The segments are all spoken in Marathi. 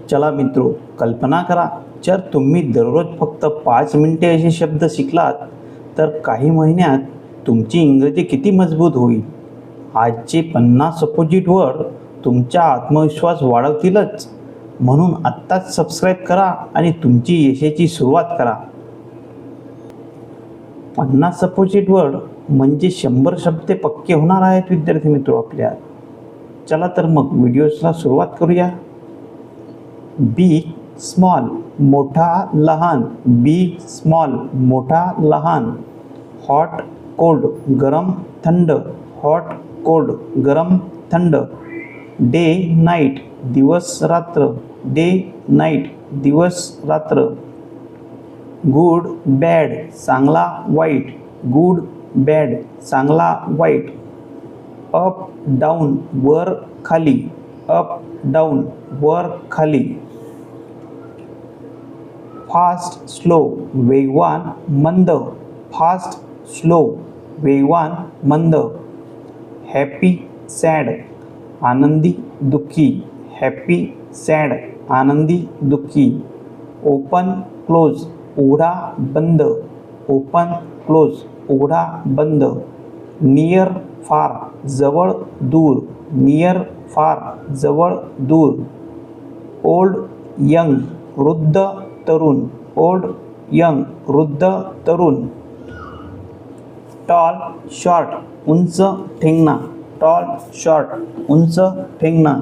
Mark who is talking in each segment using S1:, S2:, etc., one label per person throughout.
S1: चला मित्रो, कल्पना करा, जर तुम्ही दररोज फक्त 5 मिनिटे असे शब्द शिकलात तर काही महिन्यात तुमची इंग्रजी किती मजबूत होईल. आजचे 50 अपोजिट वर्ड तुमचा आत्मविश्वास वाढवतीलच. म्हणून आत्ताच सबस्क्राईब करा आणि तुमची यशाची सुरुवात करा. 50 अपोजिट वर्ड म्हणजे 100 शब्द पक्के होणार आहेत विद्यार्थी मित्रो आपल्या. चला तर मग व्हिडिओला सुरुवात करूया. बिग स्मॉल मोठा लहान, बिग स्मॉल मोठा लहान. हॉट कोल्ड गरम थंड, हॉट कोल्ड गरम थंड. डे नाईट दिवस रात्र, डे नाईट दिवस रात्र. गुड बॅड चांगला वाईट, गुड बॅड चांगला वाईट. अप डाऊन वर खाली, अप डाऊन वर खाली. फास्ट स्लो वेगवान मंद, फास्ट स्लो वेगवान मंद. हॅपी सॅड आनंदी दुःखी, हॅपी सॅड आनंदी दुःखी. ओपन क्लोज उघडा बंद, ओपन क्लोज उघडा बंद. नियर फार जवळ दूर, नियर फार जवळ दूर. ओल्ड यंग वृद्ध तरुण, ओल्ड यंग वृद्ध तरुण. टॉल शॉर्ट उंच ठेंगणा, टॉल शॉर्ट उंच ठेंगणा.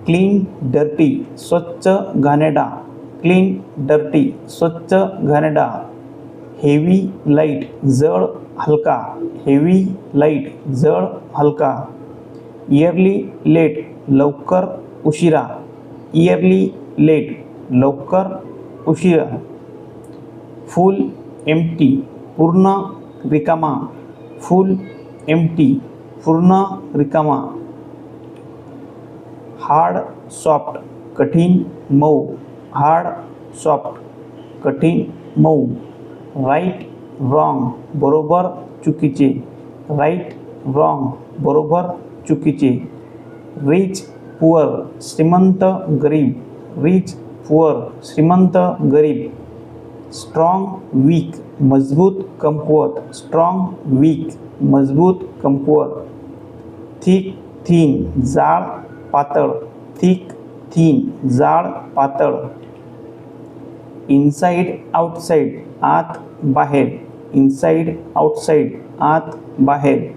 S1: क्लीन डर्टी स्वच्छ घाणेरडा, क्लीन डर्टी स्वच्छ घाणेरडा. हेवी लाईट जड हलका, हेवी लाईट जड हलका. इयरली लेट लवकर उशिरा, इयरली लेट लवकर उशिरा. फुल एम्प्टी पूर्ण रिकामा, फुल एम्प्टी पूर्ण रिकामा. हार्ड सॉफ्ट कठीण मऊ, हार्ड सॉफ्ट कठीण मऊ. राईट रॉंग बरोबर चुकीचे, राईट रॉंग बरोबर चुकीचे. रिच पुअर श्रीमंत गरीब, रिच पुअर श्रीमंत गरीब. स्ट्रॉंग वीक मजबूत कमकुवत, स्ट्रॉंग वीक मजबूत कमकुवत. थिक थीन जाड पातळ, थिक थीन जाड पातळ. इनसाइड आउटसाइड आत बाहेर, इनसाइड आउटसाइड आत बाहेर.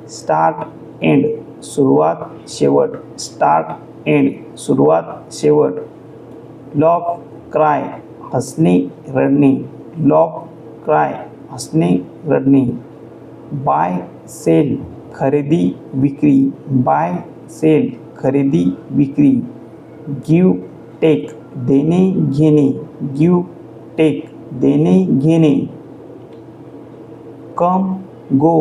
S1: स्टार्ट एंड सुरुवात शेवट, स्टार्ट एंड सुरुवात शेवट. लॉफ क्राय हसणे रडणे, लॉफ क्राय हसणे रडणे. बाय सेल खरेदी विक्री, बाय सेल खरेदी विक्री. गिव टेक देणे घेणे, गिव टेक देणे घेणे. कम गो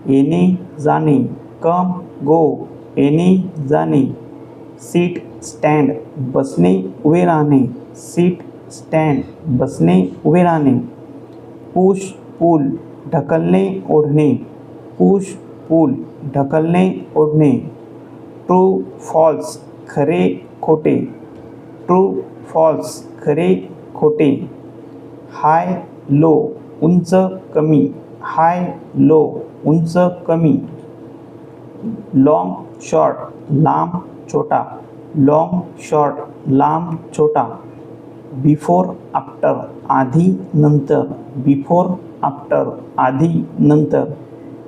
S1: येणे जाणे, कम गो येणे जाणे. सीट स्टँड बसणे उभे राहणे, सीट स्टँड बसणे उभे राहणे. पुश पुल ढकलणे ओढणे, पुश पुल ढकलणे ओढणे. ट्रू फॉल्स खरे खोटे, ट्रू फॉल्स खरे खोटे. हाय लो उंच कमी, हाय लो उंच कमी. लॉंग शॉर्ट लांब छोटा, लॉंग शॉर्ट लांब छोटा. बिफोर आफ्टर आधी नंतर, बिफोर आफ्टर आधी नंतर.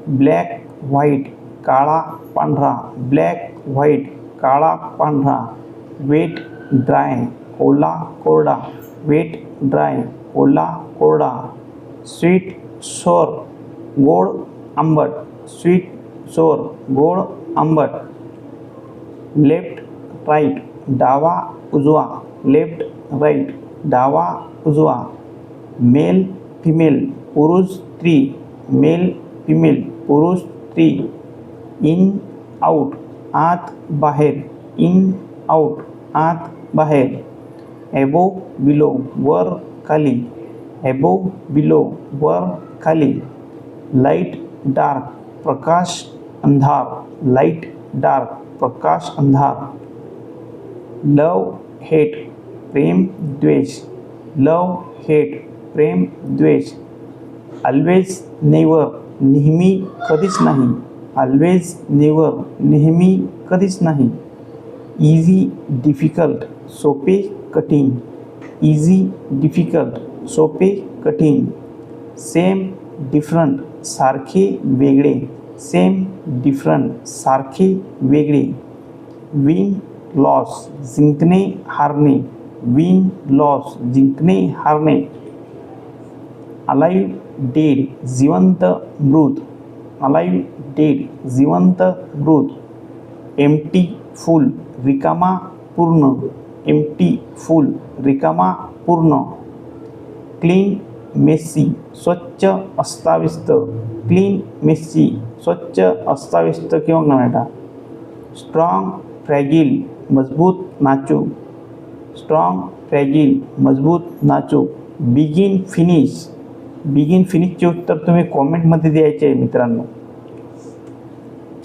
S1: ब्लॅक व्हाईट काळा पांढरा, ब्लॅक व्हाईट काळा पांढरा. वेट ड्राय ओला कोरडा, वेट ड्राय ओला कोरडा. स्वीट सोर गोड आंबट, स्वीट सोर गोड आंबट. लेफ्ट राईट डावा उजवा, लेफ्ट राईट डावा उजवा. मेल फिमेल पुरुष स्त्री, मेल फिमेल पुरुष स्त्री. इन आउट आत बाहेर, इन आउट आत बाहेर. एबो बिलो वर खाली, एबो बिलो वर खाली. लाईट डार्क प्रकाश अंधार, लाईट डार्क प्रकाश अंधार. लव हेट प्रेम द्वेष, लव हेट प्रेम द्वेष, ऑलवेज नेवर नेहमी कधीच नाही, ऑलवेज नेवर नेहमी कधीच नाही, इझी डिफिकल्ट सोपे कठीण, इझी डिफिकल्ट सोपे कठीण, सेम डिफरंट सारखे वेगळे, सेम डिफरंट सारखे वेगळे, विन लॉस जिंकणे हारणे, विन लॉस जिंकणे हारणे, अलाइव्ह डेड जिवंत मृत, अलाइव्ह डेड जिवंत मृत, एम्प्टी फुल रिकामा पूर्ण, एम्प्टी फुल रिकामा पूर्ण, क्लीन मेस्सी स्वच्छ अस्ताव्यस्त, क्लीन मेस्सी स्वच्छ अस्ताव्यस्त किंवा घाणेरडा, स्ट्रॉंग फ्रॅगिल मजबूत नाचूक, स्ट्रॉंग फ्रॅगिल मजबूत नाचूक, बिगिन फिनिश, बिगिन फिनिशचे उत्तर तुम्ही कॉमेंटमध्ये द्यायचे आहे मित्रांनो.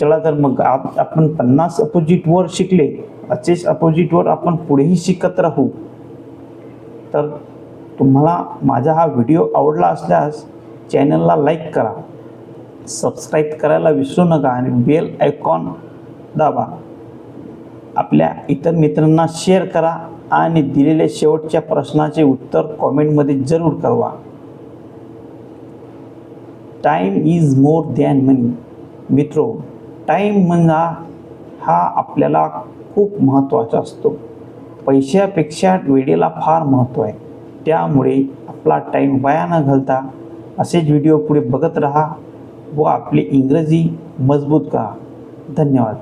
S1: चला तर मग आपण 50 अपोजिट वर्ड शिकले. असेच अपोजिट वर्ड आपण पुढेही शिकत राहू. तर तुम्हाला माझा हा व्हिडिओ आवडला असल्यास चॅनलला लाईक करा, सबस्क्राईब करायला विसरू नका आणि बेल आयकॉन दाबा. आपल्या इतर मित्रांना शेअर करा आणि दिलेल्या शेवटच्या प्रश्नाचे उत्तर कॉमेंटमध्ये जरूर कळवा. टाईम इज मोर दॅन मनी. मित्रो, टाईम म्हणजे हा आपल्याला खूप महत्त्वाचा असतो. पैशापेक्षा वेळेला फार महत्त्व आहे. त्यामुळे आपला टाईम वाया न घालता असेच व्हिडिओ पुढे बघत राहा व आपली इंग्रजी मजबूत करा. धन्यवाद.